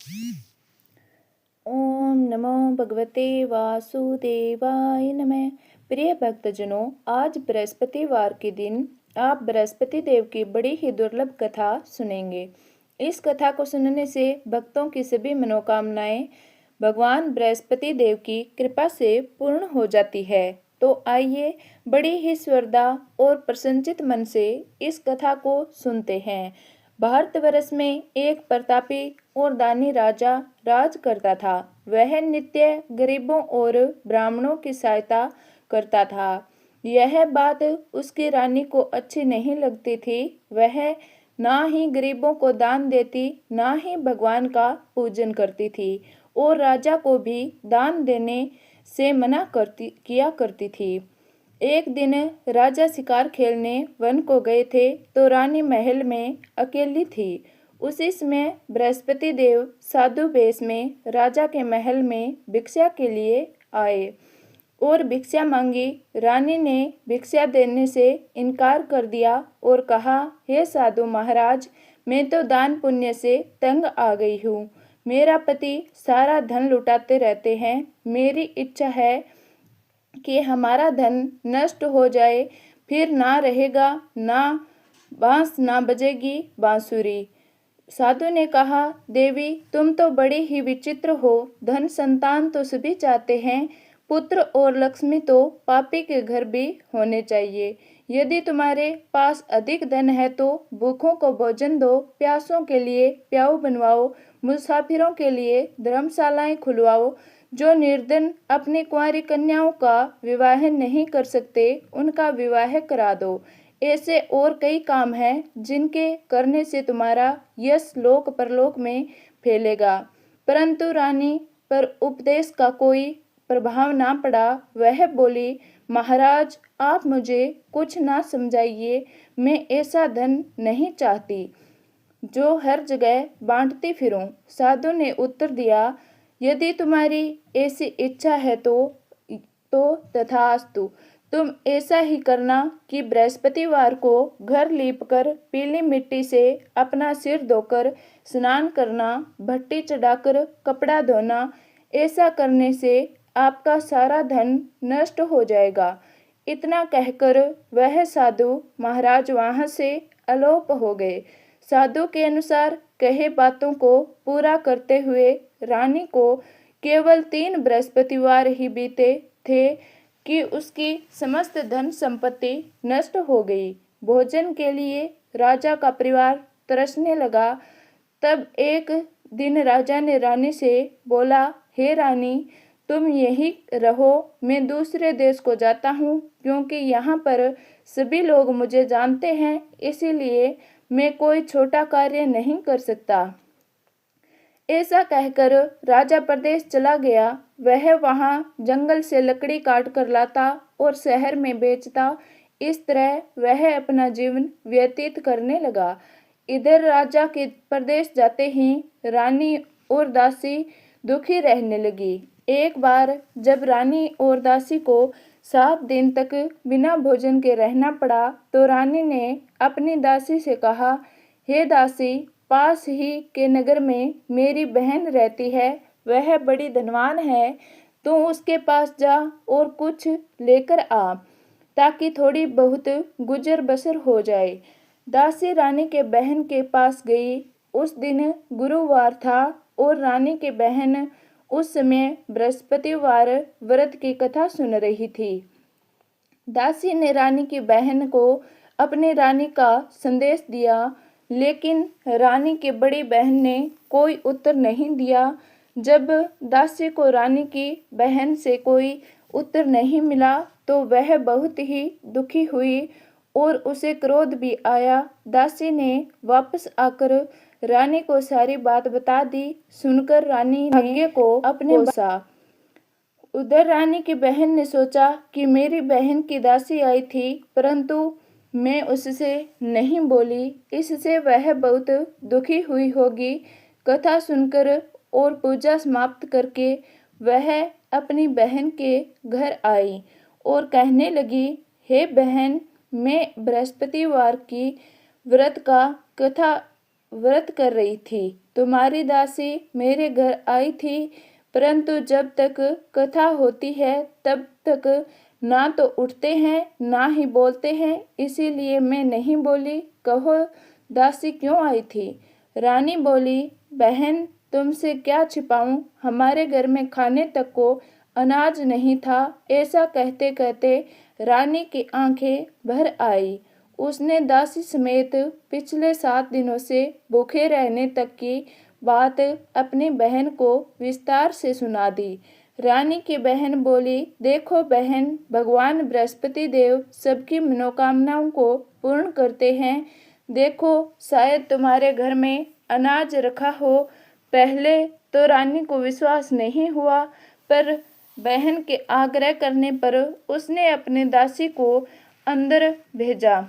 ओम नमो भगवते वासुदेवाय नमः। प्रिय भक्तजनों, आज बृहस्पतिवार के दिन आप बृहस्पति देव की बड़ी ही दुर्लभ कथा सुनेंगे। इस कथा को सुनने से भक्तों की सभी मनोकामनाएं भगवान बृहस्पति देव की कृपा से पूर्ण हो जाती है। तो आइए बड़ी ही श्रद्धा और प्रसन्नचित मन से इस कथा को सुनते हैं। भारतवर्ष में एक प्रतापी और दानी राजा राज करता था। वह नित्य गरीबों और ब्राह्मणों की सहायता करता था। यह बात उसकी रानी को अच्छी नहीं लगती थी। वह ना ही गरीबों को दान देती, ना ही भगवान का पूजन करती थी और राजा को भी दान देने से मना किया करती थी। एक दिन राजा शिकार खेलने वन को गए थे तो रानी महल में अकेली थी। उसी समय बृहस्पति देव साधु वेश में राजा के महल में भिक्षा के लिए आए और भिक्षा मांगी। रानी ने भिक्षा देने से इनकार कर दिया और कहा, हे साधु महाराज, मैं तो दान पुण्य से तंग आ गई हूँ। मेरा पति सारा धन लुटाते रहते हैं। मेरी इच्छा है कि हमारा धन नष्ट हो जाए, फिर ना रहेगा ना बांस ना बजेगी बांसुरी। साधु ने कहा, देवी तुम तो बड़ी ही विचित्र हो। धन संतान तो सभी चाहते हैं, पुत्र और लक्ष्मी तो पापी के घर भी होने चाहिए। यदि तुम्हारे पास अधिक धन है तो भूखों को भोजन दो, प्यासों के लिए प्याऊ बनवाओ, मुसाफिरों के लिए धर्मशालाएं खुलवाओ। जो निर्धन अपनी कुंवारी कन्याओं का विवाह नहीं कर सकते, उनका विवाह करा दो। ऐसे और कई काम हैं जिनके करने से तुम्हारा यश लोक परलोक में फैलेगा। परंतु रानी पर उपदेश का कोई प्रभाव ना पड़ा। वह बोली, महाराज आप मुझे कुछ ना समझाइए, मैं ऐसा धन नहीं चाहती जो हर जगह बांटती फिरूं। साधु ने उत्तर दिया, यदि तुम्हारी ऐसी इच्छा है तो तथास्तु। तुम ऐसा ही करना कि बृहस्पतिवार को घर लीपकर पीली मिट्टी से अपना सिर धोकर स्नान करना, भट्टी चढ़ाकर कपड़ा धोना। ऐसा करने से आपका सारा धन नष्ट हो जाएगा। इतना कहकर वह साधु महाराज वहां से अलोप हो गए। साधु के अनुसार कहे बातों को पूरा करते हुए रानी को केवल 3 बृहस्पतिवार ही बीते थे कि उसकी समस्त धन संपत्ति नष्ट हो गई। भोजन के लिए राजा का परिवार तरसने लगा। तब एक दिन राजा ने रानी से बोला, हे रानी, तुम यहीं रहो, मैं दूसरे देश को जाता हूँ, क्योंकि यहाँ पर सभी लोग मुझे जानते हैं, इसीलिए मैं कोई छोटा कार्य नहीं कर सकता। ऐसा कहकर राजा प्रदेश चला गया। वह वहां जंगल से लकड़ी काट कर लाता और शहर में बेचता। इस तरह वह अपना जीवन व्यतीत करने लगा। इधर राजा के प्रदेश जाते ही रानी और दासी दुखी रहने लगी। एक बार जब रानी और दासी को 7 दिन तक बिना भोजन के रहना पड़ा तो रानी ने अपनी दासी से कहा, हे दासी, पास ही के नगर में मेरी बहन रहती है, वह बड़ी धनवान है, तो उसके पास जा और कुछ लेकर आ, ताकि थोड़ी बहुत गुजर बसर हो जाए। दासी रानी के बहन के पास गई। उस दिन गुरुवार था और रानी की बहन उस समय बृहस्पतिवार व्रत की कथा सुन रही थी। दासी ने रानी की बहन को अपनी रानी का संदेश दिया, लेकिन रानी की बड़ी बहन ने कोई उत्तर नहीं दिया। जब दासी को रानी की बहन से कोई उत्तर नहीं मिला तो वह बहुत ही दुखी हुई और उसे क्रोध भी आया। दासी ने वापस आकर रानी को सारी बात बता दी। सुनकर रानी भाग्य को अपने बसा। उधर रानी की बहन ने सोचा कि मेरी बहन की दासी आई थी, परंतु मैं उससे नहीं बोली, इससे वह बहुत दुखी हुई होगी। कथा सुनकर और पूजा समाप्त करके वह अपनी बहन के घर आई और कहने लगी, हे बहन, मैं बृहस्पतिवार की व्रत का कथा व्रत कर रही थी। तुम्हारी दासी मेरे घर आई थी, परंतु जब तक कथा होती है तब तक ना तो उठते हैं ना ही बोलते हैं, इसीलिए मैं नहीं बोली। कहो दासी क्यों आई थी? रानी बोली, बहन तुमसे क्या छिपाऊं, हमारे घर में खाने तक को अनाज नहीं था। ऐसा कहते कहते रानी की आंखें भर आई। उसने दासी समेत पिछले 7 दिनों से भूखे रहने तक की बात अपनी बहन को विस्तार से सुना दी। रानी की बहन बोली, देखो बहन, भगवान बृहस्पति देव सबकी मनोकामनाओं को पूर्ण करते हैं। देखो शायद तुम्हारे घर में अनाज रखा हो। पहले तो रानी को विश्वास नहीं हुआ, पर बहन के आग्रह करने पर उसने अपने दासी को अंदर भेजा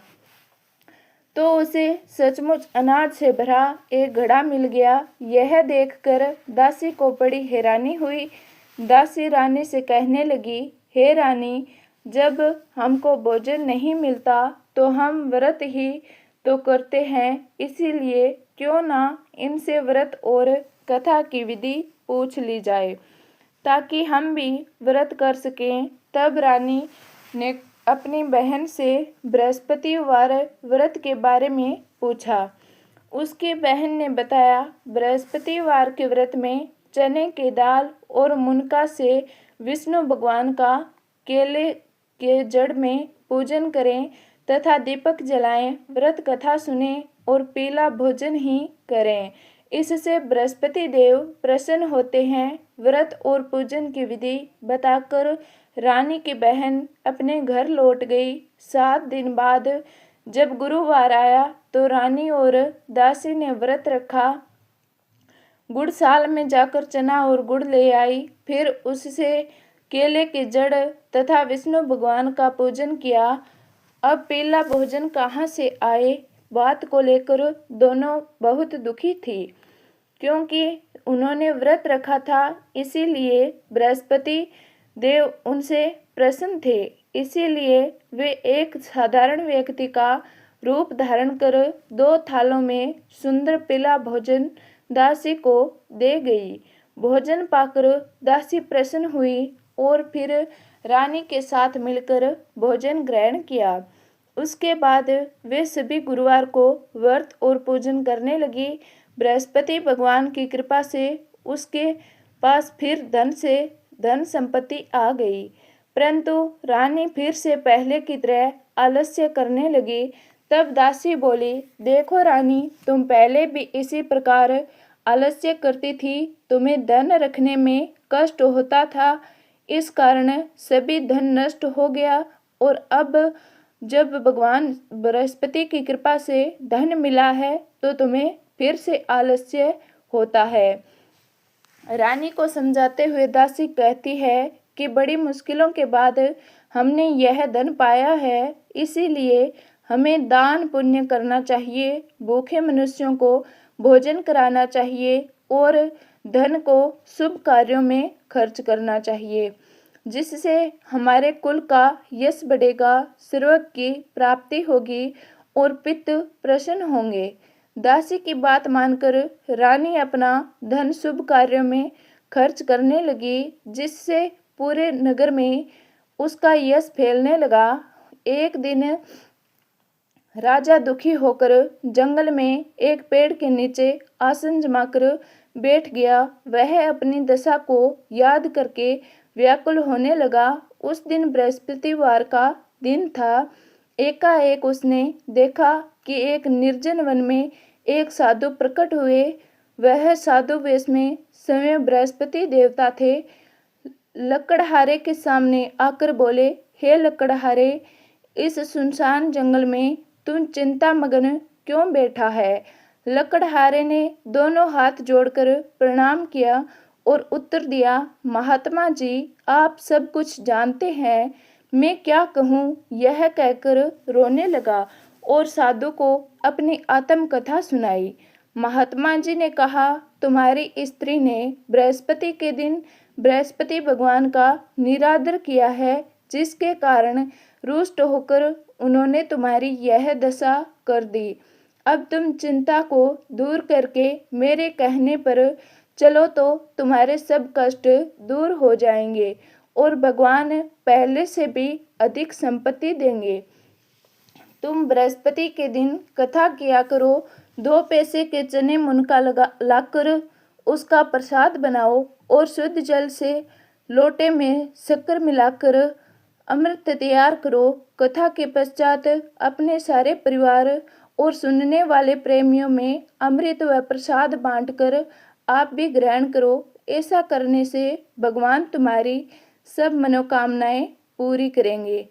तो उसे सचमुच अनाज से भरा एक घड़ा मिल गया। यह देखकर दासी को बड़ी हैरानी हुई। दासी रानी से कहने लगी, हे रानी, जब हमको भोजन नहीं मिलता तो हम व्रत ही तो करते हैं, इसीलिए क्यों ना इनसे व्रत और कथा की विधि पूछ ली जाए ताकि हम भी व्रत कर सकें। तब रानी ने अपनी बहन से बृहस्पतिवार व्रत के बारे में पूछा। उसकी बहन ने बताया, बृहस्पतिवार के व्रत में चने की दाल और मुनका से विष्णु भगवान का केले के जड़ में पूजन करें तथा दीपक जलाएं, व्रत कथा सुने और पीला भोजन ही करें। इससे बृहस्पति देव प्रसन्न होते हैं। व्रत और पूजन की विधि बताकर रानी की बहन अपने घर लौट गई। 7 दिन बाद जब गुरुवार आया तो रानी और दासी ने व्रत रखा। गुड़साल में जाकर चना और गुड़ ले आई, फिर उससे केले की जड़ तथा विष्णु भगवान का पूजन किया। अब पीला भोजन कहाँ से आए, बात को लेकर दोनों बहुत दुखी थी, क्योंकि उन्होंने व्रत रखा था, इसीलिए बृहस्पति देव उनसे प्रसन्न थे। इसीलिए वे एक साधारण व्यक्ति का रूप धारण कर 2 थालों में सुंदर पीला भोजन दासी को दे गई। भोजन पाकर दासी प्रसन्न हुई और फिर रानी के साथ मिलकर भोजन ग्रहण किया। उसके बाद वे सभी गुरुवार को व्रत और पूजन करने लगी। बृहस्पति भगवान की कृपा से उसके पास फिर धन संपत्ति आ गई, परंतु रानी फिर से पहले की तरह आलस्य करने लगी। तब दासी बोली, देखो रानी, तुम पहले भी इसी प्रकार आलस्य करती थी, तुम्हें धन रखने में कष्ट होता था, इस कारण सभी धन नष्ट हो गया, और अब जब भगवान बृहस्पति की कृपा से धन मिला है तो तुम्हें फिर से आलस्य होता है। रानी को समझाते हुए दासी कहती है कि बड़ी मुश्किलों के बाद हमने यह धन पाया है, इसीलिए हमें दान पुण्य करना चाहिए, भूखे मनुष्यों को भोजन कराना चाहिए और धन को शुभ कार्यों में खर्च करना चाहिए, जिससे हमारे कुल का यश बढ़ेगा, स्वर्ग की प्राप्ति होगी और पितृ प्रसन्न होंगे। दासी की बात मानकर रानी अपना धन शुभ कार्यों में खर्च करने लगी, जिससे पूरे नगर में उसका यश फैलने लगा। एक दिन राजा दुखी होकर जंगल में एक पेड़ के नीचे आसन जमाकर बैठ गया। वह अपनी दशा को याद करके व्याकुल होने लगा। उस दिन बृहस्पतिवार का दिन था। एकाएक उसने देखा कि एक निर्जन वन में एक साधु प्रकट हुए। वह साधु वेश में स्वयं बृहस्पति देवता थे। लकड़हारे के सामने आकर बोले, हे लकड़हारे, इस सुनसान जंगल में तू चिंता मगन क्यों बैठा है? लकड़हारे ने दोनों हाथ जोड़कर प्रणाम किया और उत्तर दिया, महात्मा जी, आप सब कुछ जानते हैं, मैं क्या कहूँ? यह कहकर रोने लगा और साधु को अपनी आत्मकथा सुनाई। महात्मा जी ने कहा, तुम्हारी स्त्री ने बृहस्पति के दिन बृहस्पति भगवान का निरादर किया है, जिसके कारण रुष्ट होकर उन्होंने तुम्हारी यह दशा कर दी। अब तुम चिंता को दूर करके मेरे कहने पर चलो तो तुम्हारे सब कष्ट दूर हो जाएंगे और भगवान पहले से भी अधिक संपत्ति देंगे। तुम बृहस्पति के दिन कथा किया करो, 2 पैसे के चने मुनका लाकर उसका प्रसाद बनाओ और शुद्ध जल से लोटे में शक्कर मिलाकर अमृत तैयार करो। कथा के पश्चात अपने सारे परिवार और सुनने वाले प्रेमियों में अमृत व प्रसाद बांटकर आप भी ग्रहण करो। ऐसा करने से भगवान तुम्हारी सब मनोकामनाएं पूरी करेंगे।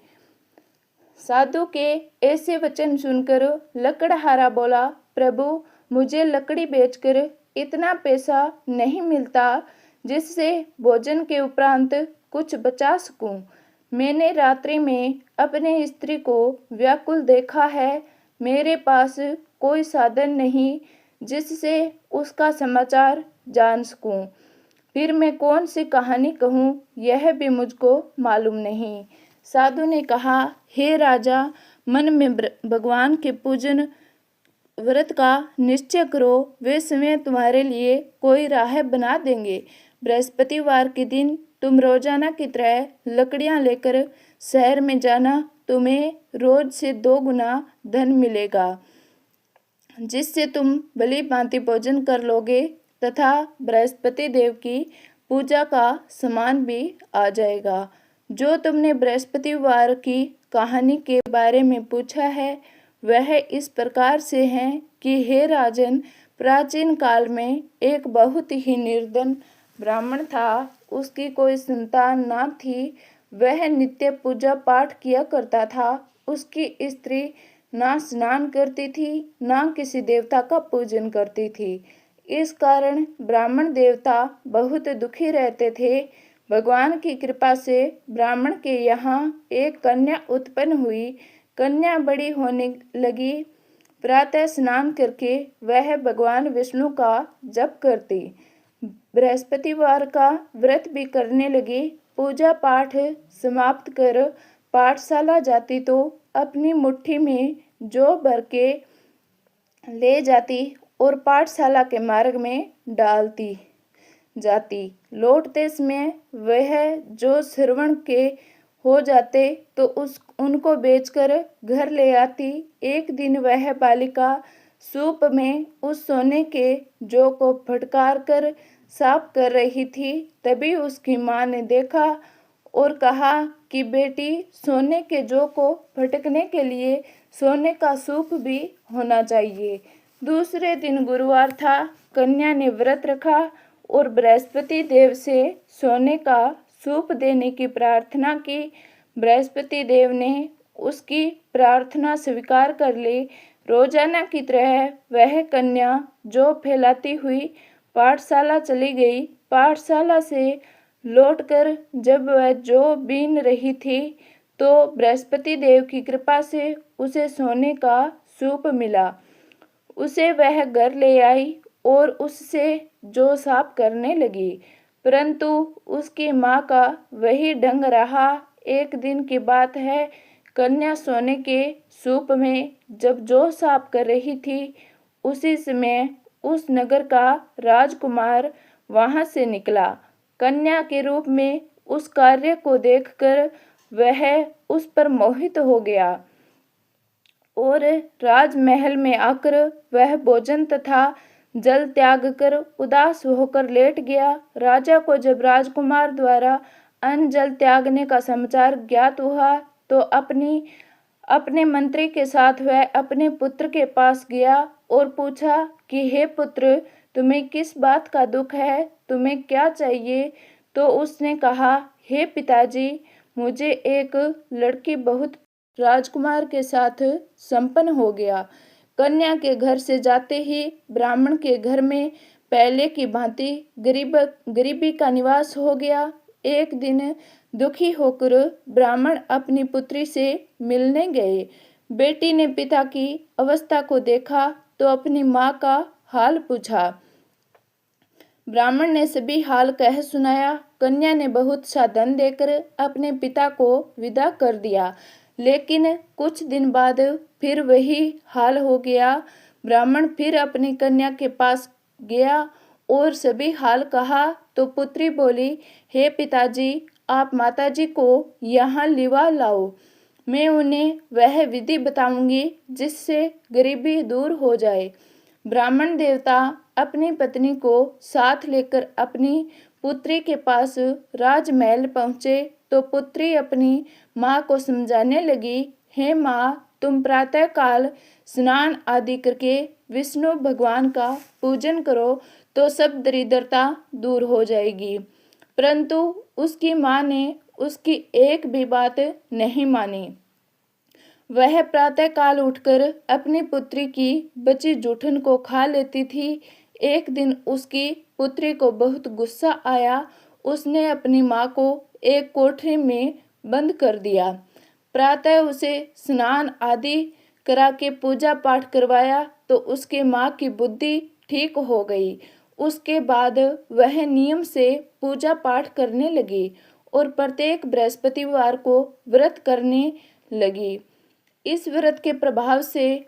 साधु के ऐसे वचन सुनकर लकड़हारा बोला, प्रभु, मुझे लकड़ी बेचकर इतना पैसा नहीं मिलता जिससे भोजन के उपरांत कुछ बचा सकूं। मैंने रात्रि में अपने स्त्री को व्याकुल देखा है। मेरे पास कोई साधन नहीं जिससे उसका समाचार जान सकूं। फिर मैं कौन सी कहानी कहूँ, यह भी मुझको मालूम नहीं। साधु ने कहा, हे राजा, मन में भगवान के पूजन व्रत का निश्चय करो, वे समय तुम्हारे लिए कोई राह बना देंगे। बृहस्पतिवार के दिन तुम रोजाना की तरह लकड़ियां लेकर शहर में जाना, तुम्हें रोज से 2 गुना धन मिलेगा, जिससे तुम भली भांति भोजन कर लोगे तथा बृहस्पति देव की पूजा का सामान भी आ जाएगा। जो तुमने बृहस्पतिवार की कहानी के बारे में पूछा है वह इस प्रकार से है कि हे राजन, प्राचीन काल में एक बहुत ही निर्धन ब्राह्मण था। उसकी कोई संतान न थी। वह नित्य पूजा पाठ किया करता था। उसकी स्त्री ना स्नान करती थी, ना किसी देवता का पूजन करती थी। इस कारण ब्राह्मण देवता बहुत दुखी रहते थे। भगवान की कृपा से ब्राह्मण के यहाँ एक कन्या उत्पन्न हुई। कन्या बड़ी होने लगी। प्रातः स्नान करके वह भगवान विष्णु का जप करती, बृहस्पतिवार का व्रत भी करने लगी। पूजा पाठ समाप्त कर पाठशाला जाती तो अपनी मुट्ठी में जौ भर के ले जाती और पाठशाला के मार्ग में डालती जाती। लौटते समय वह जो श्रवण के हो जाते तो उनको बेचकर घर ले आती। एक दिन वह बालिका सूप में उस सोने के जौ को फटकार कर साफ कर रही थी। तभी उसकी माँ ने देखा और कहा कि बेटी, सोने के जौ को फटकने के लिए सोने का सूप भी होना चाहिए। दूसरे दिन गुरुवार था। कन्या ने व्रत रखा और बृहस्पति देव से सोने का सूप देने की प्रार्थना की। बृहस्पति देव ने उसकी प्रार्थना स्वीकार कर ली। रोजाना की तरह वह कन्या जौ फैलाती हुई पाठशाला चली गई। पाठशाला से लौटकर जब वह जौ बीन रही थी तो बृहस्पति देव की कृपा से उसे सोने का सूप मिला। उसे वह घर ले आई और उससे जौ साफ करने लगी, परंतु उसकी माँ का वही ढंग रहा। एक दिन की बात है, कन्या सोने के सूप में जब जौ साफ कर रही थी, उसी समय उस नगर का राजकुमार वहां से निकला। कन्या के रूप में उस कार्य को देखकर वह उस पर मोहित हो गया और राजमहल में आकर वह भोजन तथा जल त्याग कर उदास होकर लेट गया। राजा को जब राजकुमार द्वारा अन्न जल त्यागने का समाचार ज्ञात हुआ तो अपने मंत्री के साथ वह अपने पुत्र के पास गया और पूछा कि हे पुत्र, तुम्हें किस बात का दुख है, तुम्हें क्या चाहिए? तो उसने कहा, हे पिताजी, मुझे एक लड़की बहुत राजकुमार के साथ संपन्न हो गया। कन्या के घर से जाते ही ब्राह्मण के घर में पहले की भांति गरीबी का निवास हो गया। एक दिन दुखी होकर ब्राह्मण अपनी पुत्री से मिलने गए। बेटी ने पिता की अवस्था को देखा तो अपनी माँ का हाल पूछा। ब्राह्मण ने सभी हाल कह सुनाया। कन्या ने बहुत सा धन देकर अपने पिता को विदा कर दिया, लेकिन कुछ दिन बाद फिर वही हाल हो गया। ब्राह्मण फिर अपनी कन्या के पास गया और सभी हाल कहा तो पुत्री बोली, हे पिताजी, आप माताजी को यहाँ लिवा लाओ। मैं उन्हें वह विधि बताऊंगी जिससे गरीबी दूर हो जाए। ब्राह्मण देवता अपनी पत्नी को साथ लेकर अपनी पुत्री के पास राजमहल पहुँचे तो पुत्री अपनी माँ को समझाने लगी, हे माँ, तुम प्रातः काल स्नान आदि करके विष्णु भगवान का पूजन करो तो सब दरिद्रता दूर हो जाएगी। परंतु उसकी माँ ने उसकी एक भी बात नहीं मानी। वह प्रातःकाल उठकर अपनी पुत्री की बची जूठन को खा लेती थी। एक दिन उसकी पुत्री को बहुत गुस्सा आया। उसने अपनी माँ को एक कोठरी में बंद कर दिया। प्रातः उसे स्नान आदि करा के पूजा पाठ करवाया तो उसके माँ की बुद्धि ठीक हो गई। उसके बाद वह नियम से पूजा पाठ करने लगी और प्रत्येक बृहस्पतिवार को व्रत करने लगी। इस व्रत के प्रभाव से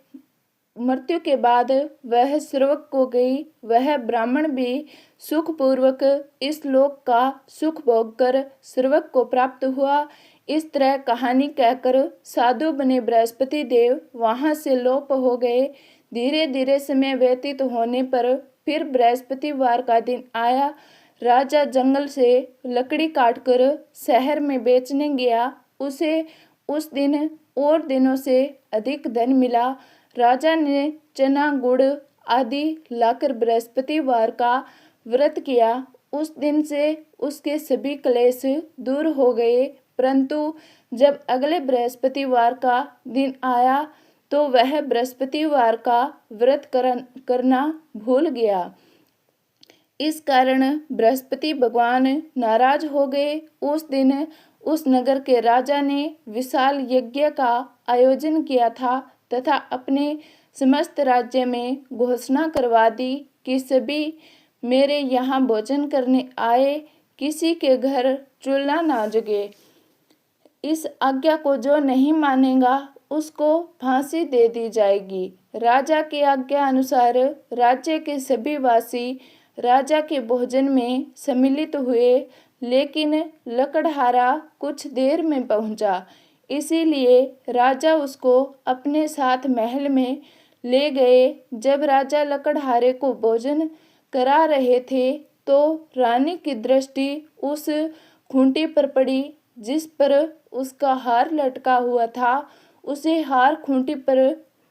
मृत्यु के बाद वह स्वर्ग को गई। वह ब्राह्मण भी सुखपूर्वक इस लोक का सुख भोग कर स्वर्ग को प्राप्त हुआ। इस तरह कहानी कहकर साधु बने बृहस्पति देव वहां से लोप हो गए। धीरे धीरे समय व्यतीत होने पर फिर बृहस्पतिवार का दिन आया। राजा जंगल से लकड़ी काटकर शहर में बेचने गया। उसे उस दिन और दिनों से अधिक धन मिला। राजा ने चना गुड़ आदि लाकर बृहस्पतिवार का व्रत किया। उस दिन से उसके सभी क्लेश दूर हो गए। परंतु जब अगले बृहस्पतिवार का दिन आया तो वह बृहस्पतिवार का व्रत करना भूल गया। इस कारण बृहस्पति भगवान नाराज हो गए। उस दिन उस नगर के राजा ने विशाल यज्ञ का आयोजन किया था तथा अपने समस्त राज्य में घोषणा करवा दी कि सभी मेरे यहाँ भोजन करने आए, किसी के घर चूल्हा ना जगे। इस आज्ञा को जो नहीं मानेगा उसको फांसी दे दी जाएगी। राजा की आज्ञा अनुसार राज्य के सभी वासी राजा के भोजन में सम्मिलित हुए, लेकिन लकड़हारा कुछ देर में पहुंचा। इसीलिए राजा उसको अपने साथ महल में ले गए। जब राजा लकड़हारे को भोजन करा रहे थे तो रानी की दृष्टि उस खूंटी पर पड़ी जिस पर उसका हार लटका हुआ था। उसे हार खूंटी पर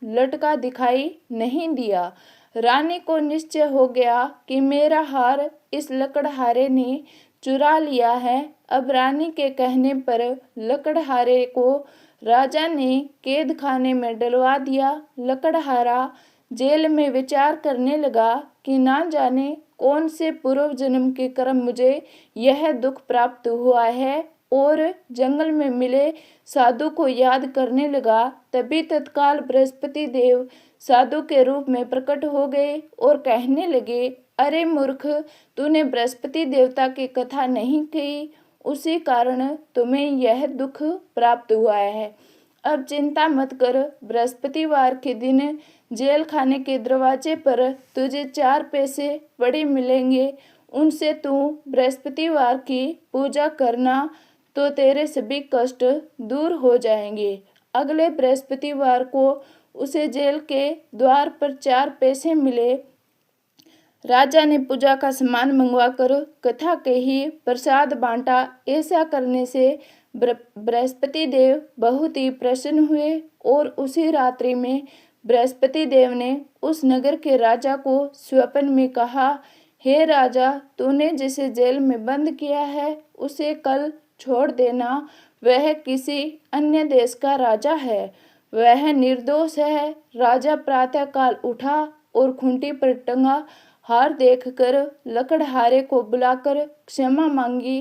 लटका दिखाई नहीं दिया। रानी को निश्चय हो गया कि मेरा हार इस लकड़हारे ने चुरा लिया है। अब रानी के कहने पर लकड़हारे को राजा ने कैद खाने में डलवा दिया। लकड़हारा जेल में विचार करने लगा कि ना जाने कौन से पूर्व जन्म के कर्म मुझे यह दुख प्राप्त हुआ है, और जंगल में मिले साधु को याद करने लगा। तभी तत्काल बृहस्पति देव साधु के रूप में प्रकट हो गए और कहने लगे, अरे मूर्ख, तूने बृहस्पति देवता की कथा नहीं की, उसी कारण तुम्हें यह दुख प्राप्त हुआ है। अब चिंता मत कर, बृहस्पतिवार के दिन जेल खाने के दरवाजे पर तुझे 4 पैसे बड़े मिलेंगे। उनसे तू बृहस्पतिवार की पूजा करना तो तेरे सभी कष्ट दूर हो जाएंगे। अगले बृहस्पतिवार को उसे जेल के द्वार पर 4 पैसे मिले। राजा ने पूजा का सामान मंगवाकर कथा कही, प्रसाद बांटा। ऐसा करने से बृहस्पति देव बहुत ही प्रसन्न हुए और उसी रात्रि में बृहस्पति देव ने उस नगर के राजा को स्वप्न में कहा, हे राजा, तूने जिसे जेल में बंद किया है उसे कल छोड़ देना। वह किसी अन्य देश का राजा है, वह निर्दोष है। राजा प्रातःकाल उठा और खूंटी पर टंगा हार देखकर लकड़हारे को बुलाकर क्षमा मांगी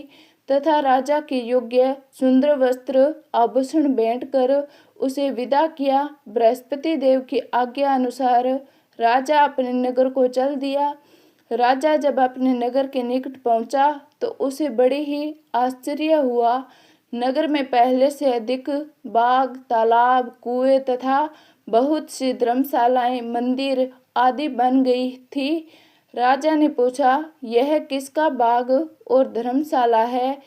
तथा राजा के योग्य सुंदर वस्त्र आभूषण भेंट कर उसे विदा किया। बृहस्पति देव की आज्ञा अनुसार राजा अपने नगर को चल दिया। राजा जब अपने नगर के निकट पहुंचा तो उसे बड़ी ही आश्चर्य हुआ। नगर में पहले से अधिक बाग, तालाब, कुएं तथा बहुत सी धर्मशालाएं, मंदिर आदि बन गई थी। राजा ने पूछा, यह किसका बाग और धर्मशाला है?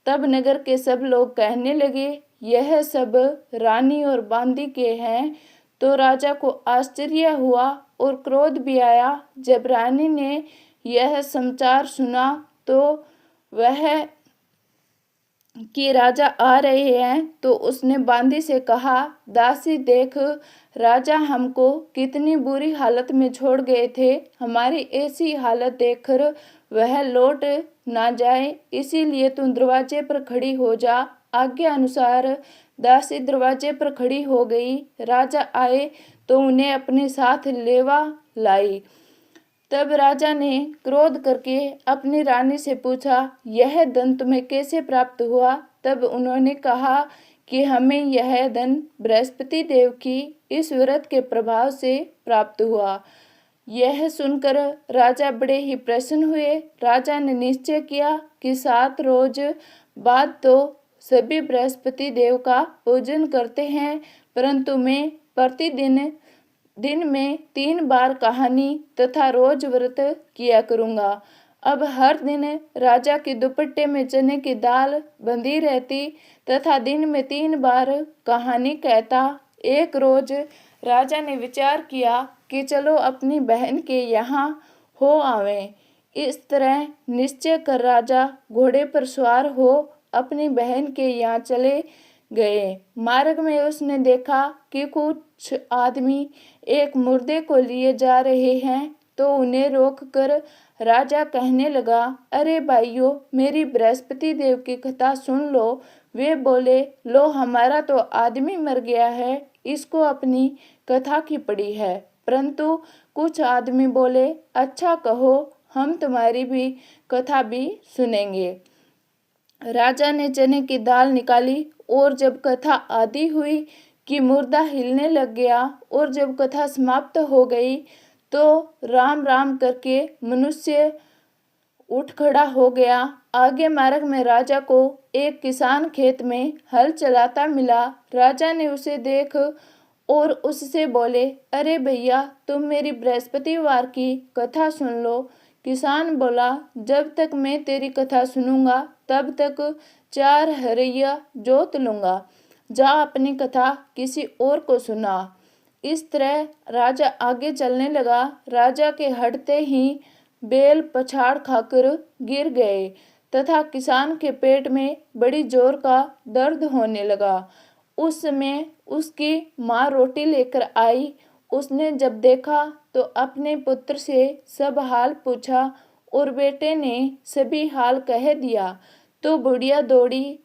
तब नगर के सब लोग कहने लगे, यह सब रानी और बांदी के हैं। तो राजा को आश्चर्य हुआ और क्रोध भी आया। जब रानी ने यह समाचार सुना तो वह कि राजा आ रहे हैं, तो उसने बांदी से कहा, दासी देख, राजा हमको कितनी बुरी हालत में छोड़ गए थे। हमारी ऐसी हालत देखकर वह लौट ना जाए, इसीलिए तू दरवाजे पर खड़ी हो जा। आज्ञा अनुसार दासी दरवाजे पर खड़ी हो गई। राजा आए तो उन्हें अपने साथ लेवा लाई। तब राजा ने क्रोध करके अपनी रानी से पूछा, यह धन तुम्हें कैसे प्राप्त हुआ? तब उन्होंने कहा कि हमें यह धन बृहस्पति देव की इस व्रत के प्रभाव से प्राप्त हुआ। यह सुनकर राजा बड़े ही प्रसन्न हुए। राजा ने निश्चय किया कि 7 रोज बाद तो सभी बृहस्पति देव का पूजन करते हैं, परंतु मैं प्रतिदिन दिन में 3 बार कहानी तथा रोज व्रत किया करूँगा। अब हर दिन राजा के दुपट्टे में चने की दाल बंधी रहती तथा दिन में 3 बार कहानी कहता। एक रोज राजा ने विचार किया कि चलो अपनी बहन के यहाँ हो आवें। इस तरह निश्चय कर राजा घोड़े पर सवार हो अपनी बहन के यहाँ चले गए। मार्ग में उसने देखा कि कुछ आदमी एक मुर्दे को लिए जा रहे हैं, तो उन्हें रोककर राजा कहने लगा, अरे भाइयों, मेरी बृहस्पति देव की कथा सुन लो। वे बोले, लो, हमारा तो आदमी मर गया है, इसको अपनी कथा की पड़ी है। परंतु कुछ आदमी बोले, अच्छा कहो, हम तुम्हारी भी कथा भी सुनेंगे। राजा ने चने की दाल निकाली और जब कथा आदि हुई कि मुर्दा हिलने लग गया और जब कथा समाप्त हो गई तो राम राम करके मनुष्य उठ खड़ा हो गया। आगे मार्ग में राजा को एक किसान खेत में हल चलाता मिला। राजा ने उसे देख और उससे बोले, अरे भैया, तुम मेरी बृहस्पतिवार की कथा सुन लो। किसान बोला, जब तक मैं तेरी कथा सुनूंगा तब तक 4 हरैया जोत लूंगा। जा अपनी कथा किसी और को सुना। इस तरह राजा आगे चलने लगा। राजा के हटते ही बैल पछाड़ खाकर गिर गए तथा किसान के पेट में बड़ी जोर का दर्द होने लगा। उस समय उसकी माँ रोटी लेकर आई। उसने जब देखा तो अपने पुत्र से सब हाल पूछा और बेटे ने सभी हाल कह दिया। तो बुढ़िया दौड़ी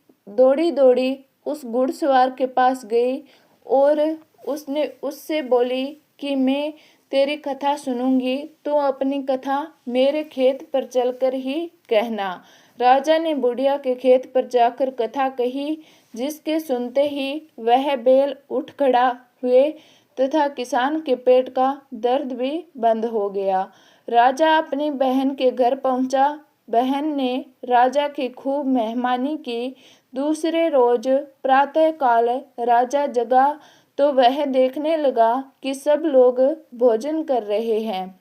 दौड़ी उस घुड़सवार के पास गई और उसने उससे बोली कि मैं तेरी कथा सुनूंगी, तो अपनी कथा मेरे खेत पर चलकर ही कहना। राजा ने बुढ़िया के खेत पर जाकर कथा कही, जिसके सुनते ही वह बैल उठ खड़ा हुए तथा किसान के पेट का दर्द भी बंद हो गया। राजा अपनी बहन के घर पहुंचा। बहन ने राजा की खूब मेहमानी की। दूसरे रोज प्रातःकाल राजा जगा तो वह देखने लगा कि सब लोग भोजन कर रहे हैं।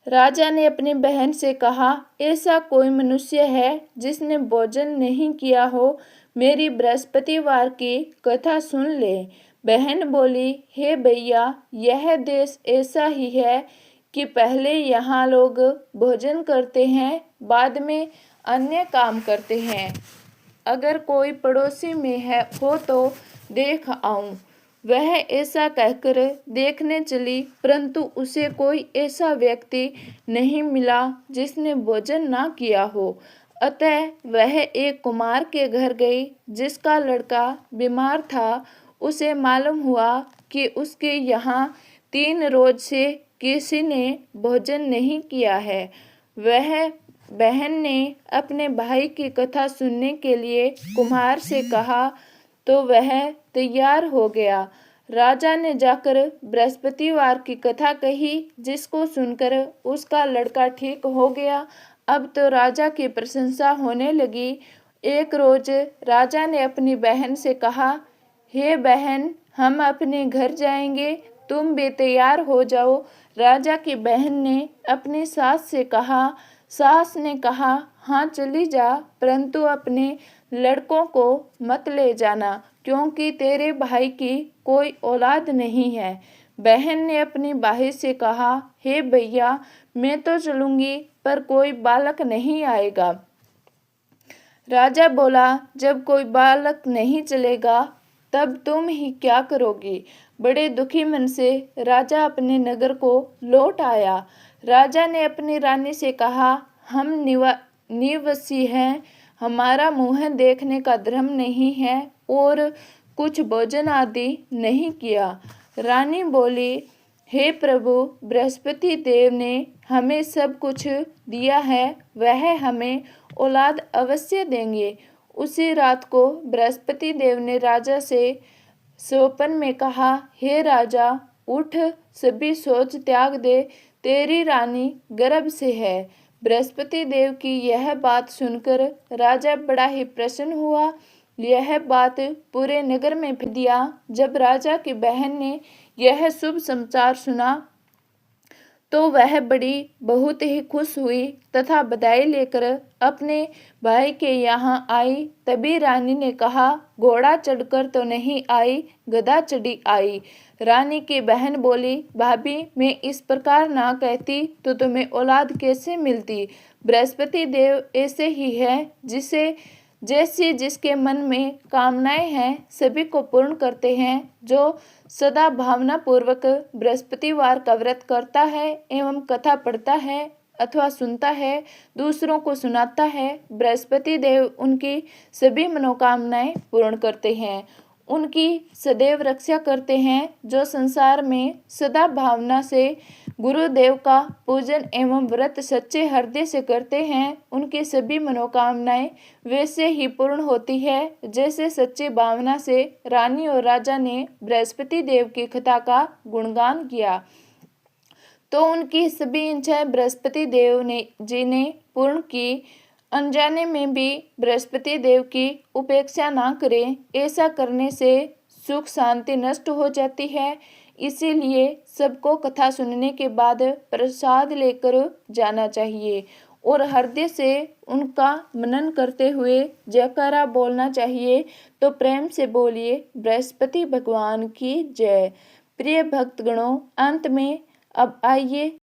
राजा ने अपनी बहन से कहा, ऐसा कोई मनुष्य है जिसने भोजन नहीं किया हो? मेरी बृहस्पतिवार की कथा सुन ले। बहन बोली, हे भैया, यह देश ऐसा ही है कि पहले यहाँ लोग भोजन करते हैं, बाद में अन्य काम करते हैं। अगर कोई पड़ोसी में हो तो देख आऊं। वह ऐसा कहकर देखने चली, परंतु उसे कोई ऐसा व्यक्ति नहीं मिला जिसने भोजन ना किया हो। अतः वह एक कुम्हार के घर गई, जिसका लड़का बीमार था। उसे मालूम हुआ कि उसके यहाँ 3 रोज से किसी ने भोजन नहीं किया है। वह बहन ने अपने भाई की कथा सुनने के लिए कुम्हार से कहा, तो वह तैयार हो गया। राजा ने जाकर बृहस्पतिवार की कथा कही, जिसको सुनकर उसका लड़का ठीक हो गया। अब तो राजा की प्रशंसा होने लगी। एक रोज राजा ने अपनी बहन से कहा, हे बहन, हम अपने घर जाएंगे, तुम भी तैयार हो जाओ। राजा की बहन ने अपनी सास से कहा। सास ने कहा, हाँ चली जा, परंतु अपने लड़कों को मत ले जाना, क्योंकि तेरे भाई की कोई औलाद नहीं है। बहन ने अपनी भाई से कहा, हे भैया, मैं तो चलूंगी, पर कोई बालक नहीं आएगा। राजा बोला, जब कोई बालक नहीं चलेगा तब तुम ही क्या करोगी। बड़े दुखी मन से राजा अपने नगर को लौट आया। राजा ने अपनी रानी से कहा, हम निवासी हैं, हमारा मुँह देखने का धर्म नहीं है और कुछ भोजन आदि नहीं किया। रानी बोली, हे प्रभु, बृहस्पति देव ने हमें सब कुछ दिया है, वह हमें औलाद अवश्य देंगे। उसी रात को बृहस्पति देव ने राजा से स्वप्न में कहा, हे राजा, उठ, सभी सोच त्याग दे, तेरी रानी गर्भ से है। बृहस्पति देव की यह बात सुनकर राजा बड़ा ही प्रसन्न हुआ। यह बात पूरे नगर में फैल दिया। जब राजा की बहन ने यह शुभ समाचार सुना तो वह बहुत ही खुश हुई तथा बधाई लेकर अपने भाई के यहाँ आई। तभी रानी ने कहा, घोड़ा चढ़कर तो नहीं आई, गधा चढ़ी आई। रानी की बहन बोली, भाभी, मैं इस प्रकार ना कहती तो तुम्हें औलाद कैसे मिलती। बृहस्पति देव ऐसे ही है, जैसी जिसके मन में कामनाएं हैं सभी को पूर्ण करते हैं। जो सदा भावना पूर्वक बृहस्पतिवार का व्रत करता है एवं कथा पढ़ता है अथवा सुनता है, दूसरों को सुनाता है, बृहस्पति देव उनकी सभी मनोकामनाएं पूर्ण करते हैं, उनकी सदैव रक्षा करते हैं। जो संसार में सदा भावना से गुरुदेव का पूजन एवं व्रत सच्चे हृदय से करते हैं, उनकी सभी मनोकामनाएं वैसे ही पूर्ण होती है जैसे सच्ची भावना से रानी और राजा ने बृहस्पति देव की कथा का गुणगान किया। तो उनकी सभी इच्छाएं बृहस्पति देव जी ने पूर्ण की। अनजाने में भी बृहस्पति देव की उपेक्षा ना करें, ऐसा करने से सुख शांति नष्ट हो जाती है। इसीलिए सबको कथा सुनने के बाद प्रसाद लेकर जाना चाहिए और हृदय से उनका मनन करते हुए जयकारा बोलना चाहिए। तो प्रेम से बोलिए, बृहस्पति भगवान की जय। प्रिय भक्तगणों, अंत में अब आइए